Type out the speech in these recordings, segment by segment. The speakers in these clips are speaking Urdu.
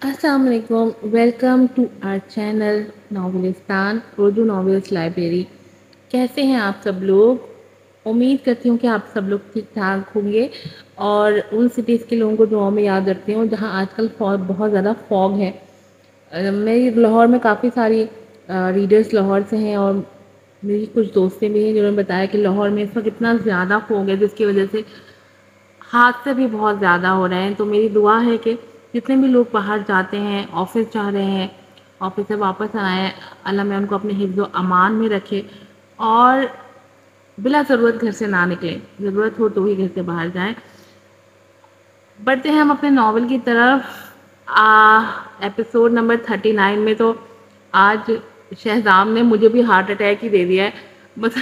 السلام علیکم، welcome to our channel Novelistan Urdu novels library. کیسے ہیں آپ سب لوگ؟ امید کرتی ہوں کہ آپ سب لوگ ٹھیک ٹھاک ہوں گے اور ان سٹیز کے لوگوں کو دعاؤں میں یاد رکھتی ہوں جہاں آج کل بہت زیادہ فوگ ہے۔ میری لاہور میں کافی ساری ریڈرز لاہور سے ہیں اور میری کچھ دوستیں بھی ہیں جنہوں نے بتایا کہ لاہور میں اس وقت اتنا زیادہ فوگ ہے جس کی وجہ سے حادثے بھی بہت زیادہ ہو رہے ہیں۔ تو میری دعا ہے کہ جتنے بھی لوگ باہر جاتے ہیں، آفس جا رہے ہیں، آفس سے واپس آئیں، اللہ میں ان کو اپنے حفظ و امان میں رکھے اور بلا ضرورت گھر سے نہ نکلیں، ضرورت ہو تو ہی گھر سے باہر جائیں۔ بڑھتے ہیں ہم اپنے ناول کی طرف۔ ایپیسوڈ نمبر 39 میں تو آج شہزام نے مجھے بھی ہارٹ اٹیک ہی دے دیا ہے، بس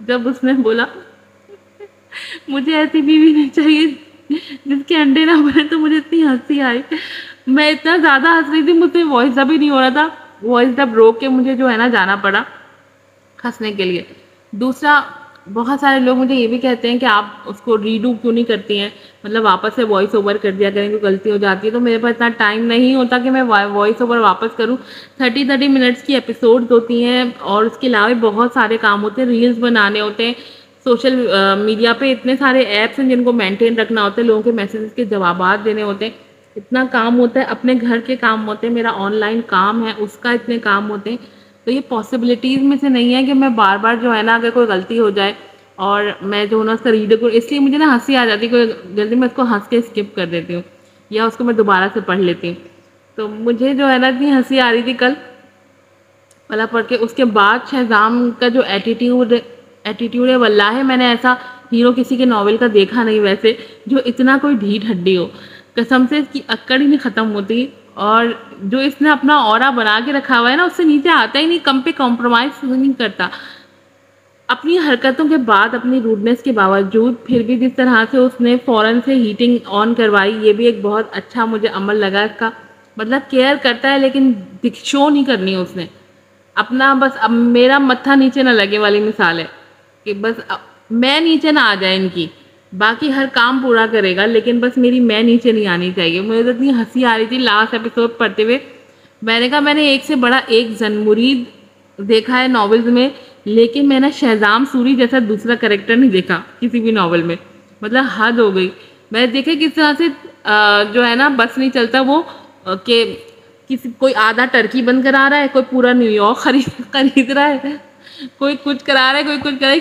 جب اس نے بولا مجھے ایسی بیوی نہیں چاہیے جس کے انڈے نہ بنے، تو مجھے اتنی ہنسی آئی، میں اتنا زیادہ ہنس رہی تھی، مجھ سے وائس ڈب ہی نہیں ہو رہا تھا، وائس ڈب روک کے مجھے جو ہے نا جانا پڑا ہنسنے کے لیے۔ دوسرا، بہت سارے لوگ مجھے یہ بھی کہتے ہیں کہ آپ اس کو ریڈو کیوں نہیں کرتی ہیں، مطلب واپس سے وائس اوور کر دیا کریں، کوئی غلطی ہو جاتی ہے تو میرے پاس اتنا ٹائم نہیں ہوتا کہ میں وائس اوور واپس کروں۔ 30 منٹس کی ایپیسوڈ ہوتی ہیں اور اس کے علاوہ بہت سارے کام ہوتے ہیں، ریلز بنانے ہوتے ہیں، سوشل میڈیا پہ اتنے سارے ایپس ہیں جن کو مینٹین رکھنا ہوتا ہے، لوگوں کے میسیجز کے جوابات دینے ہوتے ہیں، اتنا کام ہوتا ہے، اپنے گھر کے کام ہوتے ہیں، میرا آن لائن کام ہے اس کا اتنے کام ہوتے ہیں، تو یہ پاسبلٹیز میں سے نہیں ہے کہ میں بار بار جو ہے نا اگر کوئی غلطی ہو جائے اور میں جو ہے نا اس کا ریڈر کو، اس لیے مجھے نا ہنسی آ جاتی ہے، کوئی جلدی میں اس کو ہنس کے اسکپ کر دیتی ہوں یا اس کو میں دوبارہ سے پڑھ لیتی ہوں۔ تو مجھے جو ہے نا اتنی ہنسی آ رہی تھی کل والا پڑھ کے۔ اس کے بعد شہزام کا جو ایٹیٹیوڈ ہے، واللہ میں نے ایسا ہیرو کسی کے ناول کا دیکھا نہیں ویسے، جو اتنا کوئی ڈھیٹ ہڈی ہو، قسم سے اس کی اکڑ ہی نہیں ختم ہوتی، اور جو اس نے اپنا اورا بنا کے رکھا ہوا ہے نا اس سے نیچے آتا ہی نہیں، کم پہ کمپرومائز نہیں کرتا۔ اپنی حرکتوں کے بعد، اپنی روڈنس کے باوجود پھر بھی جس طرح سے اس نے فوراً سے ہیٹنگ آن کروائی، یہ بھی ایک بہت اچھا مجھے عمل لگا اس کا، مطلب کیئر کرتا ہے لیکن شو نہیں کرنی اس نے اپنا، بس اب میرا متھا نیچے نہ لگے والی مثال ہے کہ بس میں نیچے نہ آ جائے ان کی، باقی ہر کام پورا کرے گا لیکن بس میری میں نیچے نہیں آنی چاہیے۔ مجھے تو اتنی ہنسی آ رہی تھی لاسٹ ایپیسوڈ پڑھتے ہوئے، میں نے کہا میں نے ایک سے بڑا ایک زن مرید دیکھا ہے ناولز میں، لیکن میں نے شہزام سوری جیسا دوسرا کریکٹر نہیں دیکھا کسی بھی ناول میں، مطلب حد ہو گئی۔ میں نے دیکھا کس طرح سے جو ہے نا بس نہیں چلتا وہ کہ کوئی آدھا ٹرکی بند کرا رہا ہے، کوئی پورا نیو یارک خرید رہا ہے، کوئی کچھ کرا رہا ہے، کوئی کچھ کرا ہے۔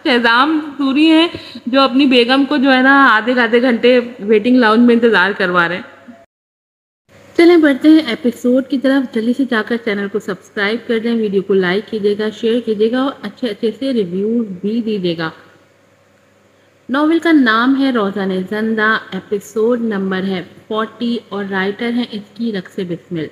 شہزام سوری ہیں جو اپنی بیگم کو جو ہے نا آدھے گھنٹے ویٹنگ لاؤنج میں انتظار کروا رہے ہیں۔ چلیں بڑھتے ہیں ایپیسوڈ کی طرف۔ جلدی سے جا کر چینل کو سبسکرائب کر دیں، ویڈیو کو لائک کیجیے گا، شیئر کیجیے گا اور اچھے سے ریویوز بھی دیجیے گا۔ ناول کا نام ہے روزن زندہ، ایپیسوڈ نمبر ہے 40 اور رائٹر ہیں اس کی رقص بسمل۔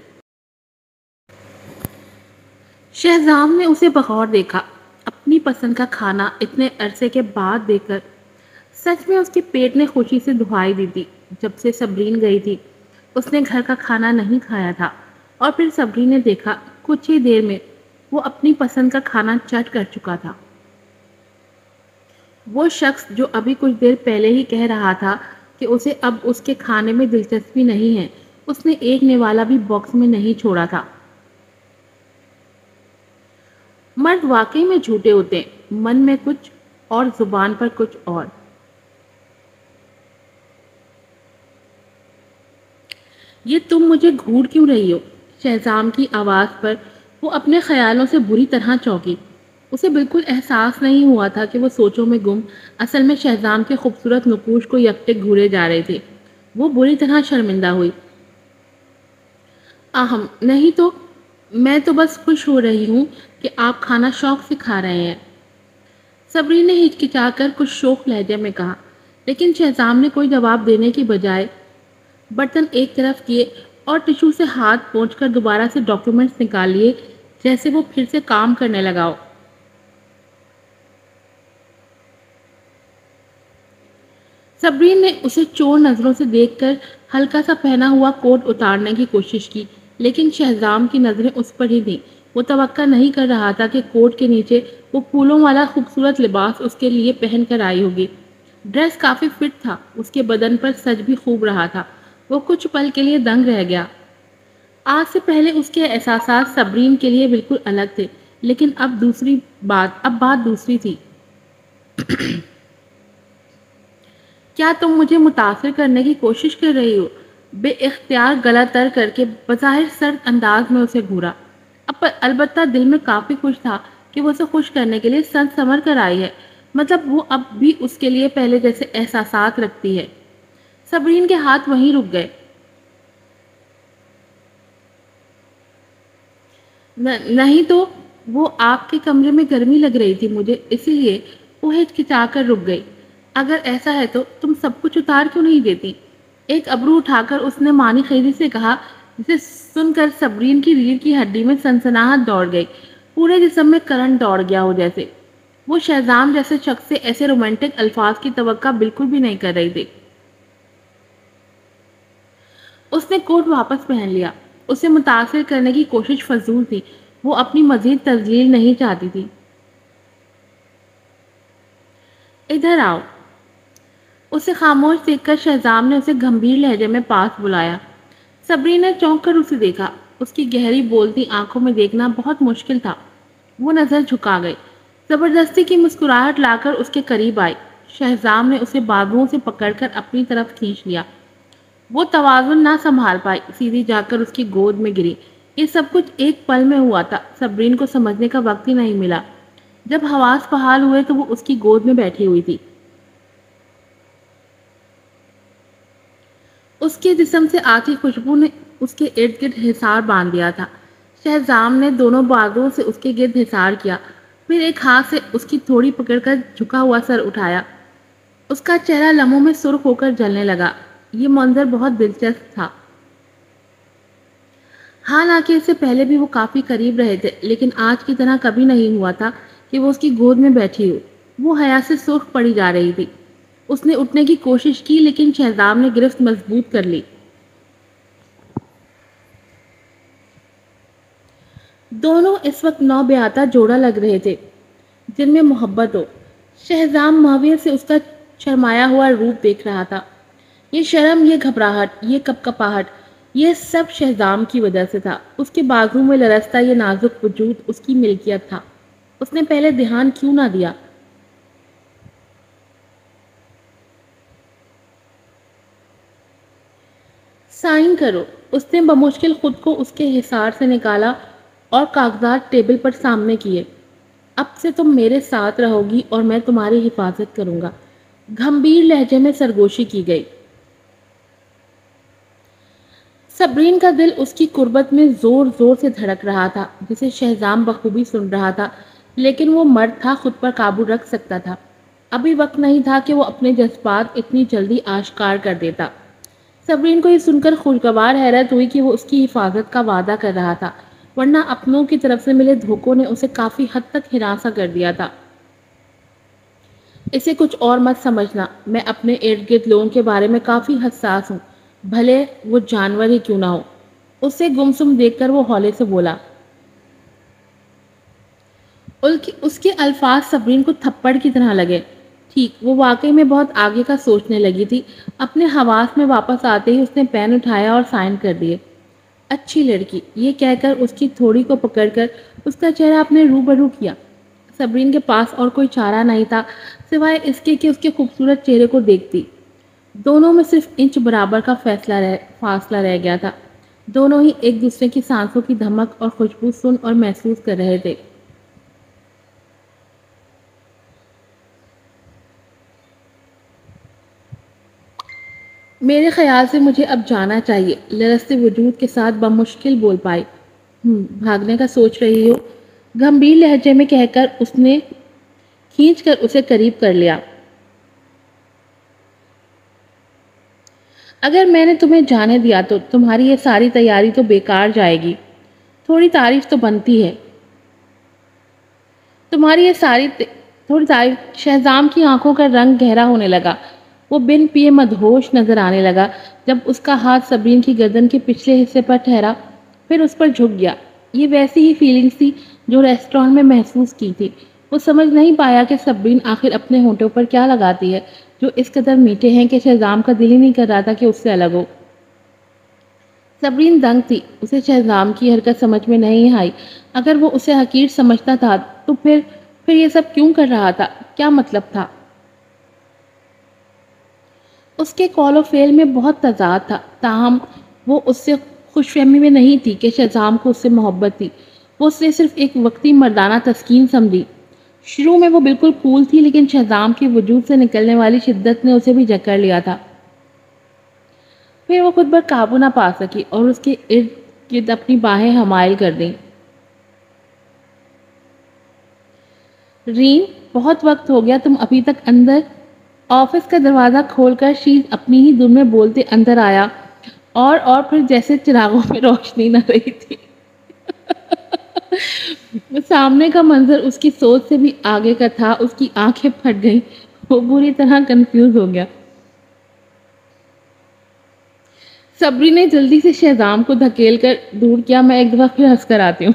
شہزام نے اسے بغور دیکھا، اپنی پسند کا کھانا اتنے عرصے کے بعد دیکھ کر سچ میں اس کے پیٹ نے خوشی سے دہائی دی تھی۔ جب سے صبرین گئی تھی اس نے گھر کا کھانا نہیں کھایا تھا، اور پھر صبرین نے دیکھا کچھ ہی دیر میں وہ اپنی پسند کا کھانا چٹ کر چکا تھا۔ وہ شخص جو ابھی کچھ دیر پہلے ہی کہہ رہا تھا کہ اسے اب اس کے کھانے میں دلچسپی نہیں ہے، اس نے ایک نوالا بھی باکس میں نہیں چھوڑا تھا۔ مرد واقعی میں جھوٹے ہوتے ہیں، من میں کچھ اور زبان پر کچھ اور۔ یہ تم مجھے گھور کیوں رہی ہو؟ شہزام کی آواز پر وہ اپنے خیالوں سے بری طرح چونکی۔ اسے بالکل احساس نہیں ہوا تھا کہ وہ سوچوں میں گم اصل میں شہزام کے خوبصورت نقوش کو یکٹک گھورے جا رہے تھے۔ وہ بری طرح شرمندہ ہوئی۔ نہیں تو میں تو بس خوش ہو رہی ہوں کہ آپ کھانا شوق سے کھا رہے ہیں، صبرین نے ہچکچا کر کچھ شوق لہجے میں کہا، لیکن شہزام نے کوئی جواب دینے کی بجائے برتن ایک طرف کیے اور ٹشو سے ہاتھ پونچھ کر دوبارہ سے ڈاکیومنٹس نکال لیے، جیسے وہ پھر سے کام کرنے لگا ہو۔ صبرین نے اسے چور نظروں سے دیکھ کر ہلکا سا پہنا ہوا کوٹ اتارنے کی کوشش کی، لیکن شہزام کی نظریں اس پر ہی تھیں۔ وہ توقع نہیں کر رہا تھا کہ کوٹ کے نیچے وہ پھولوں والا خوبصورت لباس اس کے لیے پہن کر آئی ہوگی۔ ڈریس کافی فٹ تھا، اس کے بدن پر سج بھی خوب رہا تھا۔ وہ کچھ پل کے لیے دنگ رہ گیا۔ آج سے پہلے اس کے احساسات صبرین کے لیے بالکل الگ تھے، لیکن اب بات دوسری تھی۔ کیا تم مجھے متاثر کرنے کی کوشش کر رہی ہو؟ بے اختیار گلا تر کر کے بظاہر سرد انداز میں اسے گھورا۔ البتہ دل میں کافی خوش تھا کہ وہ اسے خوش کرنے کے لیے سن سمر کر آئی ہے، مطلب وہ اب بھی اس کے لیے پہلے جیسے احساسات رکھتی ہے۔ صبرین کے ہاتھ وہیں رک گئے۔ نہیں تو وہ آپ کے کمرے میں گرمی لگ رہی تھی مجھے، اسی لیے وہ ہچکچا کر رک گئی۔ اگر ایسا ہے تو تم سب کچھ اتار کیوں نہیں دیتی؟ ایک ابرو اٹھا کر اس نے معنی خیری سے کہا، جسے سن کر صبرین کی ریڑھ کی ہڈی میں سنسناہٹ دوڑ گئی، پورے جسم میں کرنٹ دوڑ گیا ہو جیسے۔ وہ شہزام جیسے شخص سے ایسے رومانٹک الفاظ کی توقع بالکل بھی نہیں کر رہی تھی۔ اس نے کوٹ واپس پہن لیا۔ اسے متاثر کرنے کی کوشش فضول تھی، وہ اپنی مزید تذلیل نہیں چاہتی تھی۔ ادھر آؤ۔ اسے خاموش دیکھ کر شہزام نے اسے گمبھیر لہجے میں پاس بلایا۔ صبرین نے چونک کر اسے دیکھا۔ اس کی گہری بولتی آنکھوں میں دیکھنا بہت مشکل تھا۔ وہ نظر جھکا گئی، زبردستی کی مسکراہٹ لا کر اس کے قریب آئی۔ شہزام نے اسے بازوؤں سے پکڑ کر اپنی طرف کھینچ لیا۔ وہ توازن نہ سنبھال پائی، سیدھی جا کر اس کی گود میں گری۔ یہ سب کچھ ایک پل میں ہوا تھا، صبرین کو سمجھنے کا وقت ہی نہیں ملا۔ جب حواس بحال ہوئے تو وہ اس کی گود میں بیٹھی ہوئی تھی۔ اس کے جسم سے آتی خوشبو نے اس کے ارد گرد حصار باندھ دیا تھا۔ شہزام نے دونوں بازوؤں سے اس کے گرد حصار کیا، پھر ایک ہاتھ سے اس کی تھوڑی پکڑ کر جھکا ہوا سر اٹھایا۔ اس کا چہرہ لمحوں میں سرخ ہو کر جلنے لگا۔ یہ منظر بہت دلچسپ تھا۔ حالانکہ اس سے پہلے بھی وہ کافی قریب رہے تھے، لیکن آج کی طرح کبھی نہیں ہوا تھا کہ وہ اس کی گود میں بیٹھی ہو۔ وہ حیا سے سرخ پڑی جا رہی تھی۔ اس نے اٹھنے کی کوشش کی، لیکن شہزام نے گرفت مضبوط کر لی۔ دونوں اس وقت نو بیاتا جوڑا لگ رہے تھے جن میں محبت ہو۔ شہزام محویت سے اس کا شرمایا ہوا روپ دیکھ رہا تھا۔ یہ شرم، یہ گھبراہٹ، یہ کپکپاہٹ، یہ سب شہزام کی وجہ سے تھا۔ اس کے بازو میں لرزتا یہ نازک وجود اس کی ملکیت تھا۔ اس نے پہلے دھیان کیوں نہ دیا؟ سائن کرو۔ اس نے بمشکل خود کو اس کے حصار سے نکالا اور کاغذات ٹیبل پر سامنے کیے۔ اب سے تم میرے ساتھ رہو گی اور میں تمہاری حفاظت کروں گا، گھمبیر لہجے میں سرگوشی کی گئی۔ صبرین کا دل اس کی قربت میں زور زور سے دھڑک رہا تھا، جسے شہزام بخوبی سن رہا تھا، لیکن وہ مرد تھا، خود پر قابو رکھ سکتا تھا۔ ابھی وقت نہیں تھا کہ وہ اپنے جذبات اتنی جلدی آشکار کر دیتا۔ صبرین کو یہ سن کر خوشگوار حیرت ہوئی کہ وہ اس کی حفاظت کا وعدہ کر رہا تھا، ورنہ اپنوں کی طرف سے ملے دھوکوں نے اسے کافی حد تک ہراساں کر دیا تھا۔ اسے کچھ اور مت سمجھنا، میں اپنے ارد گرد لوگوں کے بارے میں کافی حساس ہوں، بھلے وہ جانور ہی کیوں نہ ہو۔ اسے گمسم دیکھ کر وہ ہولے سے بولا۔ اس کے الفاظ صبرین کو تھپڑ کی طرح لگے۔ ٹھیک، وہ واقعی میں بہت آگے کا سوچنے لگی تھی۔ اپنے حواس میں واپس آتے ہی اس نے پین اٹھایا اور سائن کر دیے۔ اچھی لڑکی، یہ کہہ کر اس کی تھوڑی کو پکڑ کر اس کا چہرہ اپنے روبرو کیا۔ صبرین کے پاس اور کوئی چارہ نہیں تھا سوائے اس کے کہ اس کے خوبصورت چہرے کو دیکھتی۔ دونوں میں صرف انچ برابر کا فاصلہ رہ گیا تھا۔ دونوں ہی ایک دوسرے کی سانسوں کی دھمک اور خوشبو سن اور محسوس کر رہے تھے۔ میرے خیال سے مجھے اب جانا چاہیے، لرزتے وجود کے ساتھ بمشکل بول پائی۔ بھاگنے کا سوچ رہی ہو؟ گمبھیر لہجے میں کہہ کر اس نے کھینچ کر اسے قریب کر لیا۔ اگر میں نے تمہیں جانے دیا تو تمہاری یہ ساری تیاری تو بیکار جائے گی۔ تھوڑی تعریف تو بنتی ہے۔ تمہاری یہ تھوڑی تعریف۔ شہزام کی آنکھوں کا رنگ گہرا ہونے لگا۔ وہ بن پیے مدہوش نظر آنے لگا جب اس کا ہاتھ صبرین کی گردن کے پچھلے حصے پر ٹھہرا، پھر اس پر جھک گیا۔ یہ ویسی ہی فیلنگز تھی جو ریسٹورانٹ میں محسوس کی تھی۔ وہ سمجھ نہیں پایا کہ صبرین آخر اپنے ہونٹوں پر کیا لگاتی ہے جو اس قدر میٹھے ہیں کہ شہزام کا دل ہی نہیں کر رہا تھا کہ اس سے الگ ہو۔ صبرین دنگ تھی، اسے شہزام کی حرکت سمجھ میں نہیں آئی۔ اگر وہ اسے حقیر سمجھتا تھا تو پھر یہ سب کیوں کر رہا تھا؟ کیا مطلب تھا؟ اس کے قول و فعل میں بہت تضاد تھا، تاہم وہ اس سے خوش فہمی میں نہیں تھی کہ شہزام کو اس سے محبت تھی۔ وہ اس نے صرف ایک وقتی مردانہ تسکین سمجھی۔ شروع میں وہ بالکل کول تھی، لیکن شہزام کے وجود سے نکلنے والی شدت نے اسے بھی جکڑ لیا تھا۔ پھر وہ خود پر قابو نہ پا سکی اور اس کے ارد گرد اپنی باہیں حمائل کر دیں۔ رین، بہت وقت ہو گیا، تم ابھی تک اندر؟ آفس کا دروازہ کھول کر شیز اپنی ہی دھن میں بولتے اندر آیا اور پھر جیسے چراغوں میں روشنی نہ رہی تھی۔ سامنے کا منظر اس کی سوچ سے بھی آگے کا تھا۔ اس کی آنکھیں پھٹ گئیں، وہ بری طرح کنفیوز ہو گیا۔ صبری نے جلدی سے شہزام کو دھکیل کر دور کیا۔ میں ایک دفعہ پھر ہنس کر آتی ہوں۔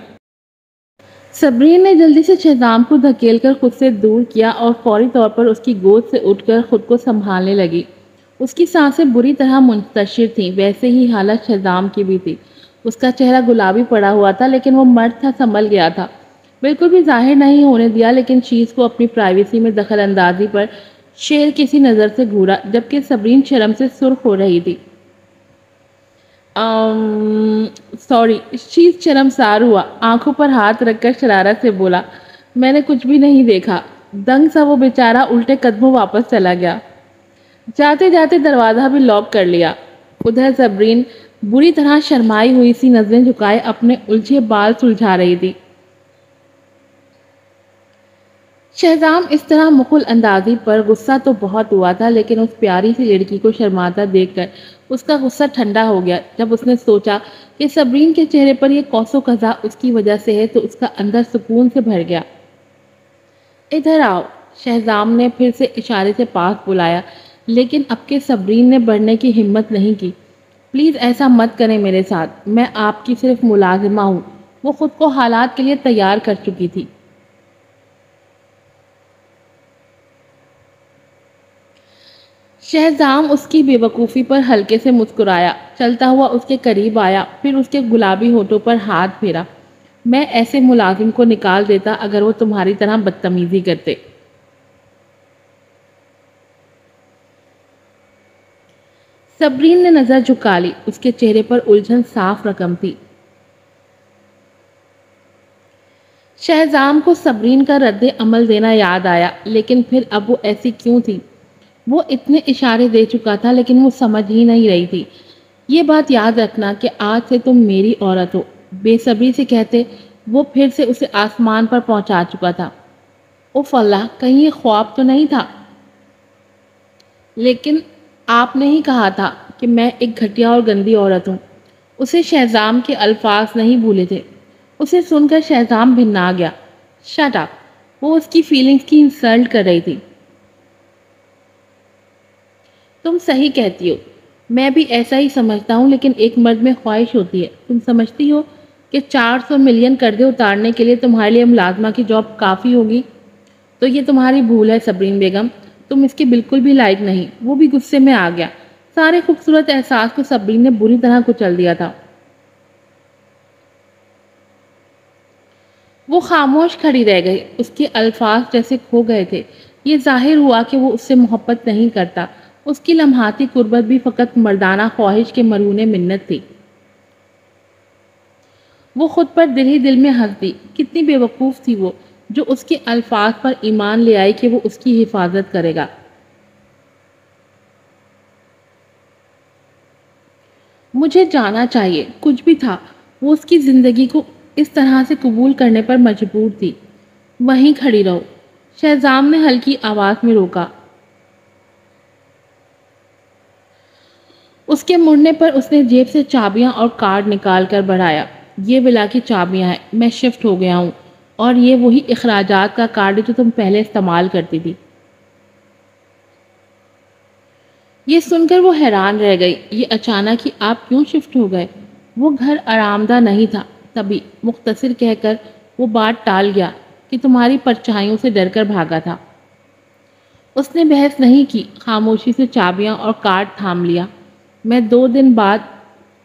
صبرین نے جلدی سے شہزام کو دھکیل کر خود سے دور کیا اور فوری طور پر اس کی گود سے اٹھ کر خود کو سنبھالنے لگی۔ اس کی سانسیں بری طرح منتشر تھیں، ویسے ہی حالت شہزام کی بھی تھی۔ اس کا چہرہ گلابی پڑا ہوا تھا، لیکن وہ مرد تھا، سنبھل گیا تھا۔ بالکل بھی ظاہر نہیں ہونے دیا، لیکن شیز کو اپنی پرائیویسی میں دخل اندازی پر شیر کسی نظر سے گھورا، جبکہ صبرین شرم سے سرخ ہو رہی تھی۔ سوری، شیز شرمسار ہوا، آنکھوں پر ہاتھ رکھ کر شرارت سے بولا، میں نے کچھ بھی نہیں دیکھا۔ دنگ سا وہ بیچارہ الٹے قدموں واپس چلا گیا۔ جاتے جاتے دروازہ بھی لاک کر لیا۔ ادھر صبرین بری طرح شرمائی ہوئی سی نظریں جھکائے اپنے الجھے بال سلجھا رہی تھی۔ شہزام اس طرح مخل اندازی پر غصہ تو بہت ہوا تھا، لیکن اس پیاری سی لڑکی کو شرماتا دیکھ کر اس کا غصہ ٹھنڈا ہو گیا۔ جب اس نے سوچا کہ صبرین کے چہرے پر یہ قوس و قزح اس کی وجہ سے ہے تو اس کا اندر سکون سے بھر گیا۔ ادھر آؤ، شہزام نے پھر سے اشارے سے پاس بلایا، لیکن اب کے صبرین نے بڑھنے کی ہمت نہیں کی۔ پلیز ایسا مت کریں میرے ساتھ، میں آپ کی صرف ملازمہ ہوں۔ وہ خود کو حالات کے لیے تیار کر چکی تھی۔ شہزام اس کی بے وقوفی پر ہلکے سے مسکرایا، چلتا ہوا اس کے قریب آیا، پھر اس کے گلابی ہونٹوں پر ہاتھ پھیرا۔ میں ایسے ملازم کو نکال دیتا اگر وہ تمہاری طرح بدتمیزی کرتے۔ صبرین نے نظر جھکا لی، اس کے چہرے پر الجھن صاف رقم تھی۔ شہزام کو صبرین کا رد عمل دینا یاد آیا، لیکن پھر اب وہ ایسی کیوں تھی؟ وہ اتنے اشارے دے چکا تھا، لیکن وہ سمجھ ہی نہیں رہی تھی۔ یہ بات یاد رکھنا کہ آج سے تم میری عورت ہو، بے صبری سے کہتے وہ پھر سے اسے آسمان پر پہنچا چکا تھا۔ اوف اللہ، کہیں یہ خواب تو نہیں تھا؟ لیکن آپ نے ہی کہا تھا کہ میں ایک گھٹیا اور گندی عورت ہوں۔ اسے شہزام کے الفاظ نہیں بھولے تھے۔ اسے سن کر شہزام بھنا گیا۔ شٹ اپ، وہ اس کی فیلنگز کی انسلٹ کر رہی تھی۔ تم صحیح کہتی ہو، میں بھی ایسا ہی سمجھتا ہوں، لیکن ایک مرد میں خواہش ہوتی ہے۔ تم سمجھتی ہو کہ 400 ملین قرضے اتارنے کے لیے تمہارے لیے ملازمہ کی جاب کافی ہوگی؟ تو یہ تمہاری بھول ہے صبرین بیگم، تم اس کے بالکل بھی لائق نہیں۔ وہ بھی غصے میں آ گیا۔ سارے خوبصورت احساس کو صبرین نے بری طرح کچل دیا تھا۔ وہ خاموش کھڑی رہ گئی، اس کے الفاظ جیسے کھو گئے تھے۔ یہ ظاہر ہوا کہ وہ اس سے محبت نہیں کرتا۔ اس کی لمحاتی قربت بھی فقط مردانہ خواہش کے مرہون منت تھی۔ وہ خود پر دل ہی دل میں ہنس دی۔ کتنی بے وقوف تھی وہ، جو اس کے الفاظ پر ایمان لے آئی کہ وہ اس کی حفاظت کرے گا۔ مجھے جانا چاہیے، کچھ بھی تھا، وہ اس کی زندگی کو اس طرح سے قبول کرنے پر مجبور تھی۔ وہیں کھڑی رہو، شہزام نے ہلکی آواز میں روکا۔ اس کے مڑنے پر اس نے جیب سے چابیاں اور کارڈ نکال کر بڑھایا۔ یہ ولا کی چابیاں ہیں، میں شفٹ ہو گیا ہوں، اور یہ وہی اخراجات کا کارڈ ہے جو تم پہلے استعمال کرتی تھی۔ یہ سن کر وہ حیران رہ گئی۔ یہ اچانک ہی آپ کیوں شفٹ ہو گئے؟ وہ گھر آرامدہ نہیں تھا، تبھی مختصر کہہ کر وہ بات ٹال گیا کہ تمہاری پرچھائیوں سے ڈر کر بھاگا تھا۔ اس نے بحث نہیں کی، خاموشی سے چابیاں اور کارڈ تھام لیا۔ میں 2 دن بعد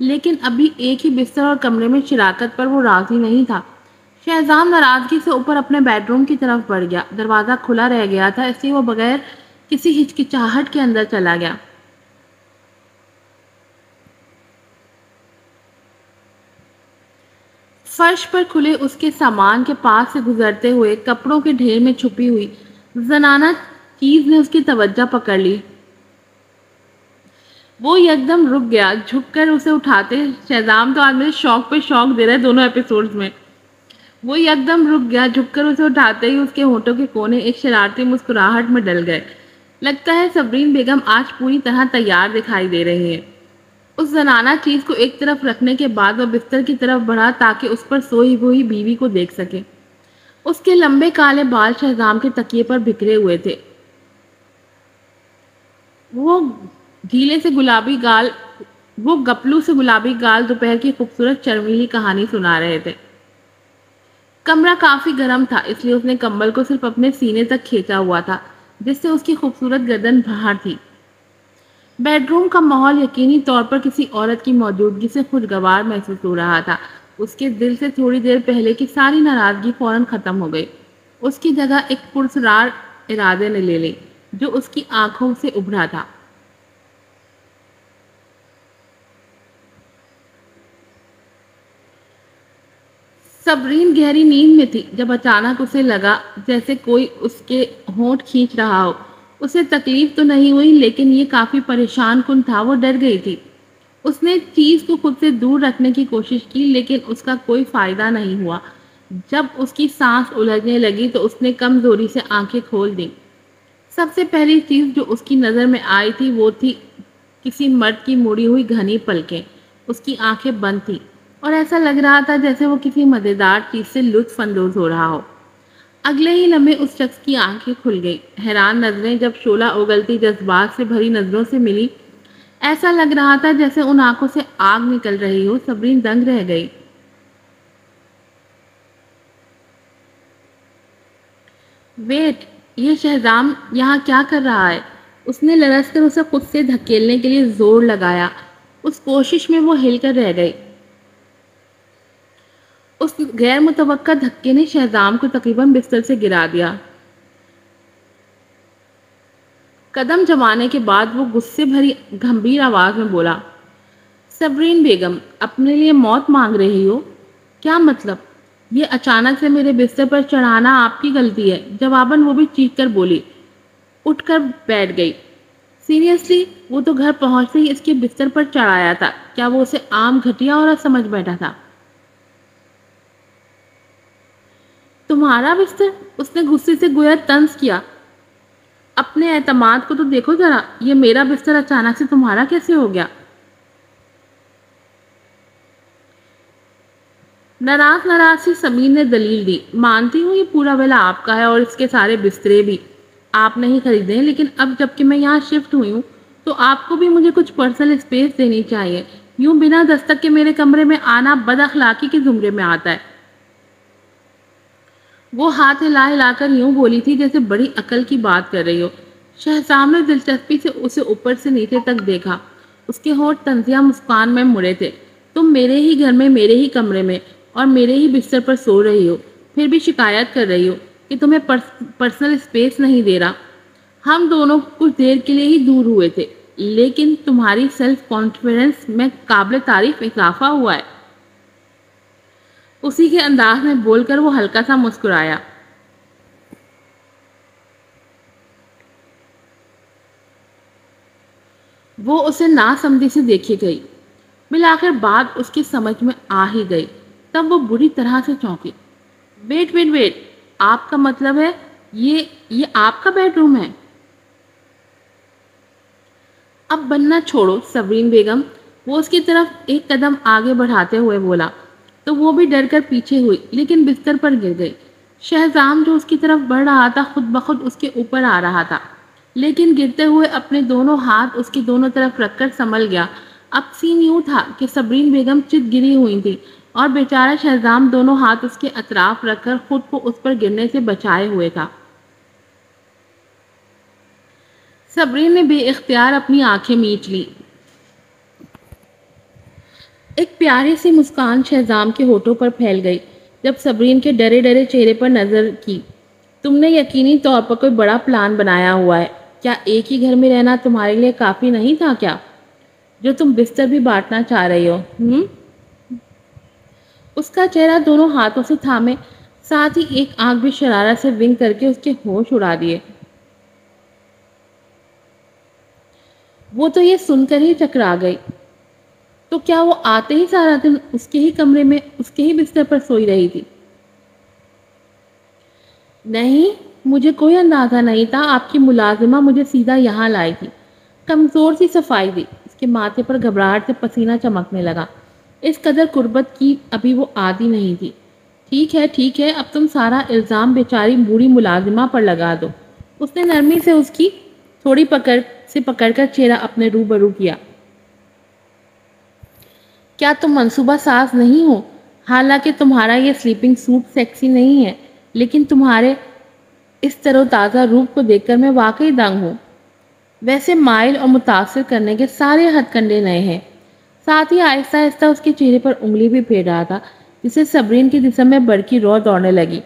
لیکن ابھی ایک ہی بستر اور کمرے میں شراکت پر وہ راضی نہیں تھا۔ شہزام ناراضگی سے اوپر اپنے بیڈ روم کی طرف بڑھ گیا۔ دروازہ کھلا رہ گیا تھا، اس لیے وہ بغیر کسی ہچکچاہٹ کے اندر چلا گیا۔ فرش پر کھلے اس کے سامان کے پاس سے گزرتے ہوئے کپڑوں کے ڈھیر میں چھپی ہوئی زنانہ چیز نے اس کی توجہ پکڑ لی۔ وہ یکدم رک گیا، جھک کر اسے اٹھاتے۔ شہزام تو آج میرے شوق پہ شوق دے رہے دونوں ایپیسوڈز میں۔ وہ یکدم رک گیا، جھک کر اسے اٹھاتے ہی اس کے ہونٹوں کے کونے ایک شرارتی مسکراہٹ میں ڈل گئے۔ لگتا ہے صبرین بیگم آج پوری طرح تیار دکھائی دے رہی ہیں۔ اس زنانہ چیز کو ایک طرف رکھنے کے بعد وہ بستر کی طرف بڑھا تاکہ اس پر سوئی ہوئی بیوی کو دیکھ سکے۔ اس کے لمبے کالے بال شہزام کے تکیے پر بکھرے ہوئے تھے۔ وہ گپلو سے گلابی گال دوپہر کی خوبصورت شرمیلی کہانی سنا رہے تھے۔ کمرہ کافی گرم تھا، اس لیے اس نے کمبل کو صرف اپنے سینے تک کھینچا ہوا تھا، جس سے اس کی خوبصورت گردن باہر تھی۔ بیڈ روم کا ماحول یقینی طور پر کسی عورت کی موجودگی سے خوشگوار محسوس ہو رہا تھا۔ اس کے دل سے تھوڑی دیر پہلے کی ساری ناراضگی فوراً ختم ہو گئی۔ اس کی جگہ ایک پرسرار ارادے نے لے لی، جو اس کی آنکھوں سے ابھرا تھا۔ صبرین گہری نیند میں تھی جب اچانک اسے لگا جیسے کوئی اس کے ہونٹ کھینچ رہا ہو۔ اسے تکلیف تو نہیں ہوئی، لیکن یہ کافی پریشان کن تھا۔ وہ ڈر گئی تھی۔ اس نے چیز کو خود سے دور رکھنے کی کوشش کی، لیکن اس کا کوئی فائدہ نہیں ہوا۔ جب اس کی سانس الجھنے لگی تو اس نے کمزوری سے آنکھیں کھول دیں۔ سب سے پہلی چیز جو اس کی نظر میں آئی تھی وہ تھی کسی مرد کی مڑی ہوئی گھنی پلکیں۔ اس کی آنکھیں بند تھیں اور ایسا لگ رہا تھا جیسے وہ کسی مزیدار چیز سے لطف اندوز ہو رہا ہو۔ اگلے ہی لمحے اس شخص کی آنکھیں کھل گئی۔ حیران نظریں جب شعلہ اگلتی جذبات سے بھری نظروں سے ملی، ایسا لگ رہا تھا جیسے ان آنکھوں سے آگ نکل رہی ہو۔ صبرین دنگ رہ گئی۔ ویٹ، یہ شہزام یہاں کیا کر رہا ہے؟ اس نے لرز کر اسے خود سے دھکیلنے کے لیے زور لگایا۔ اس کوشش میں وہ ہل کر رہ گئی۔ اس غیر متوقع دھکے نے شہزام کو تقریباً بستر سے گرا دیا۔ قدم جمانے کے بعد وہ غصے بھری گمبھیر آواز میں بولا، صبرین بیگم، اپنے لیے موت مانگ رہی ہو؟ کیا مطلب؟ یہ اچانک سے میرے بستر پر چڑھانا آپ کی غلطی ہے۔ جواباً وہ بھی چیخ کر بولی۔ اٹھ کر بیٹھ گئی۔ سیریسلی، وہ تو گھر پہنچتے ہی اس کے بستر پر چڑھایا تھا۔ کیا وہ اسے عام گھٹیا عورت سمجھ بیٹھا تھا؟ تمہارا بستر؟ اس نے غصے سے گویا طنز کیا۔ اپنے اعتماد کو تو دیکھو ذرا، یہ میرا بستر اچانک سے تمہارا کیسے ہو گیا؟ ناراض سی سمیر نے دلیل دی، مانتی ہوں یہ پورا ویلا آپ کا ہے اور اس کے سارے بسترے بھی آپ نہیں خریدے، لیکن اب جب کہ میں یہاں شفٹ ہوئی ہوں تو آپ کو بھی مجھے کچھ پرسنل اسپیس دینی چاہیے۔ یوں بنا دستک کے میرے کمرے میں آنا بد اخلاقی کے زمرے میں آتا ہے۔ وہ ہاتھ ہلا ہلا کر یوں بولی تھی جیسے بڑی عقل کی بات کر رہی ہو۔ شہزام نے دلچسپی سے اسے اوپر سے نیچے تک دیکھا۔ اس کے ہونٹ طنزیہ مسکان میں مڑے تھے۔ تم میرے ہی گھر میں، میرے ہی کمرے میں اور میرے ہی بستر پر سو رہی ہو، پھر بھی شکایت کر رہی ہو کہ تمہیں پرسنل اسپیس نہیں دے رہا۔ ہم دونوں کچھ دیر کے لیے ہی دور ہوئے تھے، لیکن تمہاری سیلف کانفیڈنس میں قابل تعریف اضافہ ہوا ہے۔ اسی کے انداز میں بول کر وہ ہلکا سا مسکرایا۔ وہ اسے ناسمجھی سے دیکھے گئی۔ بالآخر بات اس کی سمجھ میں آ ہی گئی۔ تب وہ بری طرح سے چونکی۔ ویٹ، آپ کا مطلب ہے یہ آپ کا بیڈ روم ہے؟ اب بننا چھوڑو صبرین بیگم، وہ اس کی طرف ایک قدم آگے بڑھاتے ہوئے بولا، تو وہ بھی ڈر کر پیچھے ہوئی، لیکن بستر پر گر گئی۔ شہزام جو اس کی طرف بڑھ رہا تھا خود بخود اس کے اوپر آ رہا تھا، لیکن گرتے ہوئے اپنے دونوں ہاتھ اس کی دونوں طرف رکھ کر سنبھل گیا۔ اب سین یوں تھا کہ صبرین بیگم چت گری ہوئی تھی اور بیچارہ شہزام دونوں ہاتھ اس کے اطراف رکھ کر خود کو اس پر گرنے سے بچائے ہوئے تھا۔ صبرین نے بے اختیار اپنی آنکھیں میچ لی۔ ایک پیاری سی مسکان شہزام کے ہونٹوں پر پھیل گئی جب صبرین کے ڈرے ڈرے چہرے پر نظر کی۔ تم نے یقینی طور پر کوئی بڑا پلان بنایا ہوا ہے۔ کیا ایک ہی گھر میں رہنا تمہارے لیے کافی نہیں تھا کیا، جو تم بستر بھی بانٹنا چاہ رہی ہو؟ اس کا چہرہ دونوں ہاتھوں سے تھامے، ساتھ ہی ایک آنکھ بھی شرارت سے ونک کر کے اس کے ہوش اڑا دیے۔ وہ تو یہ سن کر ہی چکرا گئی۔ تو کیا وہ آتے ہی سارا دن اس کے ہی کمرے میں اس کے ہی بستر پر سوئی رہی تھی؟ نہیں، مجھے کوئی اندازہ نہیں تھا آپ کی ملازمہ مجھے سیدھا یہاں لائے گی۔ کمزور سی صفائی تھی، اس کے ماتھے پر گھبراہٹ سے پسینہ چمکنے لگا۔ اس قدر قربت کی ابھی وہ عادی نہیں تھی۔ ٹھیک ہے، اب تم سارا الزام بیچاری بوڑھی ملازمہ پر لگا دو۔ اس نے نرمی سے اس کی تھوڑی پکڑ کر چہرہ اپنے روبرو کیا۔ کیا تم منصوبہ ساز نہیں ہو؟ حالانکہ تمہارا یہ سلیپنگ سوٹ سیکسی نہیں ہے، لیکن تمہارے اس تر و تازہ روپ کو دیکھ کر میں واقعی دنگ ہوں۔ ویسے مائل اور متاثر کرنے کے سارے ہتھ کنڈے نئے ہیں۔ ساتھ ہی آہستہ آہستہ اس کے چہرے پر انگلی بھی پھیر رہا تھا، جسے صبرین کے جسم میں برقی رو دوڑنے لگی۔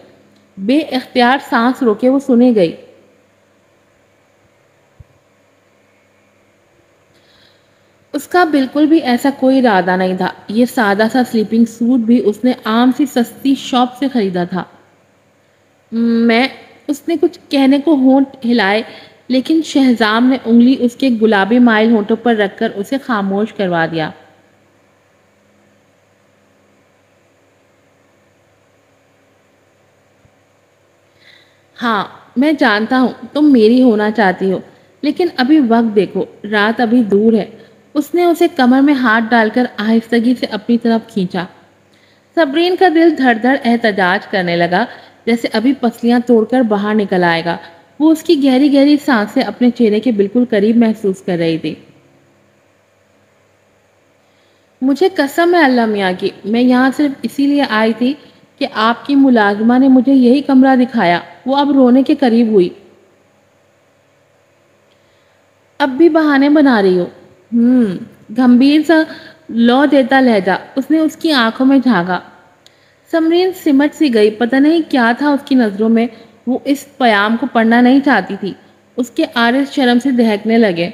بے اختیار سانس روکے وہ سنے گئی۔ اس کا بالکل بھی ایسا کوئی ارادہ نہیں تھا۔ یہ سادہ سا سلیپنگ سوٹ بھی اس نے عام سی سستی شاپ سے خریدا تھا۔ اس نے کچھ کہنے کو ہونٹ ہلائے، لیکن شہزام نے انگلی اس کے گلابی مائل ہونٹوں پر رکھ کر اسے خاموش کروا دیا۔ ہاں، میں جانتا ہوں تم میری ہونا چاہتی ہو، لیکن ابھی وقت دیکھو، رات ابھی دور ہے۔ اس نے اسے کمر میں ہاتھ ڈال کر آہستگی سے اپنی طرف کھینچا۔ صبرین کا دل دھڑ دھڑ احتجاج کرنے لگا، جیسے ابھی پسلیاں توڑ کر باہر نکل آئے گا۔ وہ اس کی گہری گہری سانسیں اپنے چہرے کے بالکل قریب محسوس کر رہی تھی۔ مجھے قسم ہے اللہ میاں کی، میں یہاں صرف اسی لیے آئی تھی کہ آپ کی ملازمہ نے مجھے یہی کمرہ دکھایا۔ وہ اب رونے کے قریب ہوئی۔ اب بھی بہانے بنا رہی ہو؟ گمبھیر سا لو دیتا لہجہ۔ اس نے اس کی آنکھوں میں جھانکا۔ سمرین سمٹ سی گئی، پتہ نہیں کیا تھا اس کی نظروں میں۔ وہ اس پیام کو پڑھنا نہیں چاہتی تھی۔ اس کے آرز شرم سے دہکنے لگے۔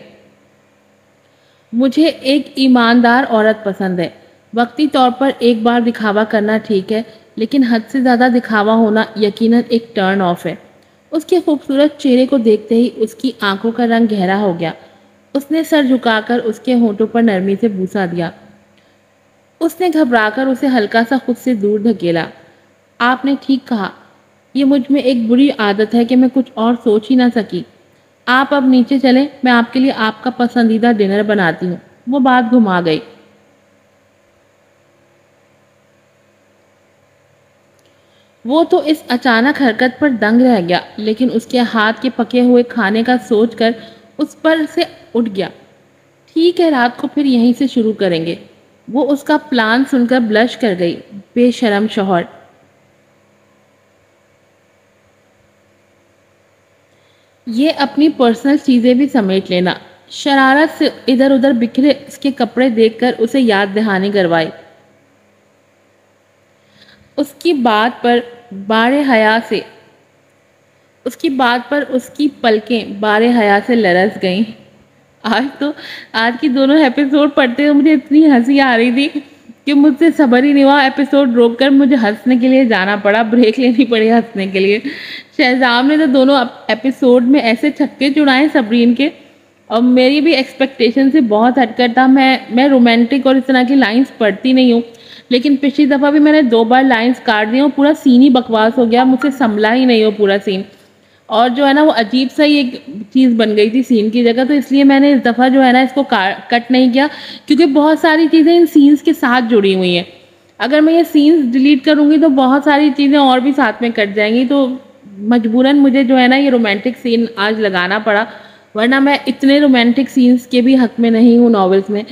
مجھے ایک ایماندار عورت پسند ہے۔ وقتی طور پر ایک بار دکھاوا کرنا ٹھیک ہے، لیکن حد سے زیادہ دکھاوا ہونا یقیناً ایک ٹرن آف ہے۔ اس کے خوبصورت چہرے کو دیکھتے ہی اس کی آنکھوں کا رنگ گہرا ہو گیا۔ اس نے سر جھکا کر اس کے ہونٹوں پر نرمی سے بوسہ دیا۔ اس نے گھبرا کر اسے ہلکا سا خود سے دور دھکیلا۔ آپ نے ٹھیک کہا، یہ مجھ میں ایک بری عادت ہے کہ میں کچھ اور سوچ ہی نہ سکی۔ آپ اب نیچے چلیں، میں آپ کے لیے آپ کا پسندیدہ ڈنر بناتی ہوں۔ وہ بات گھما گئی۔ وہ تو اس اچانک حرکت پر دنگ رہ گیا، لیکن اس کے ہاتھ کے پکے ہوئے کھانے کا سوچ کر اس پر سے اٹھ گیا۔ ٹھیک ہے، رات کو پھر یہیں سے شروع کریں گے۔ وہ اس کا پلان سن کر بلش کر گئی۔ بے شرم شوہر! یہ اپنی پرسنل چیزیں بھی سمیٹ لینا۔ شرارت سے ادھر ادھر بکھرے اس کے کپڑے دیکھ کر اسے یاد دہانی کروائی۔ اس کی بات پر اس کی پلکیں بارے حیا سے لرز گئیں۔ آج کی دونوں ایپیسوڈ پڑھتے ہوئے مجھے اتنی ہنسی آ رہی تھی کہ مجھ سے صبر ہی نہیں ہوا۔ ایپیسوڈ روک کر مجھے ہنسنے کے لیے جانا پڑا، بریک لینی پڑی ہنسنے کے لیے۔ شہزام نے تو دونوں ایپیسوڈ میں ایسے چھکے چھڑائے صبرین کے، اور میری بھی ایکسپیکٹیشن سے بہت ہٹ کر تھا۔ میں رومانٹک اور اس طرح کی لائنز پڑھتی نہیں ہوں، لیکن پچھلی دفعہ بھی میں نے 2 بار لائنز کاٹ دی اور پورا سین ہی بکواس ہو گیا، مجھ سے سنبھلا ہی نہیں ہو پورا سین، اور جو ہے نا وہ عجیب سا ہی ایک چیز بن گئی تھی سین کی جگہ۔ تو اس لیے میں نے اس دفعہ جو ہے نا اس کو کٹ نہیں کیا، کیونکہ بہت ساری چیزیں ان سینز کے ساتھ جڑی ہوئی ہیں۔ اگر میں یہ سینز ڈیلیٹ کروں گی تو بہت ساری چیزیں اور بھی ساتھ میں کٹ جائیں گی، تو مجبوراً مجھے جو ہے نا یہ رومانٹک سین آج لگانا پڑا، ورنہ میں اتنے رومانٹک سینز کے بھی حق میں نہیں ہوں ناولز میں۔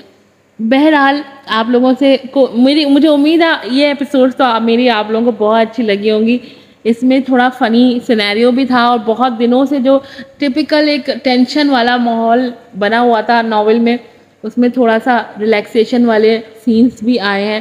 بہرحال آپ لوگوں سے مجھے امید ہے یہ ایپیسوڈز تو میری آپ لوگوں کو بہت اچھی لگی ہوں گی۔ اس میں تھوڑا فنی سینیریو بھی تھا، اور بہت دنوں سے جو ٹپیکل ایک ٹینشن والا ماحول بنا ہوا تھا ناول میں، اس میں تھوڑا سا ریلیکسیشن والے سینس بھی آئے ہیں.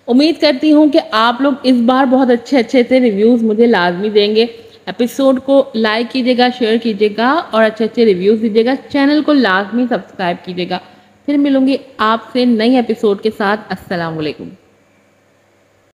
امید کرتی ہوں کہ آپ لوگ اس بار بہت اچھے سے ریویوز مجھے لازمی دیں گے. ایپیسوڈ کو لائک کیجیے گا، شیئر کیجیے گا اور اچھے ریویوز دیجیے گا. چینل کو لازمی سبسکرائب کیجیے گا. پھر ملوں گی آپ سے نئی ایپیسوڈ کے ساتھ. السلام علیکم.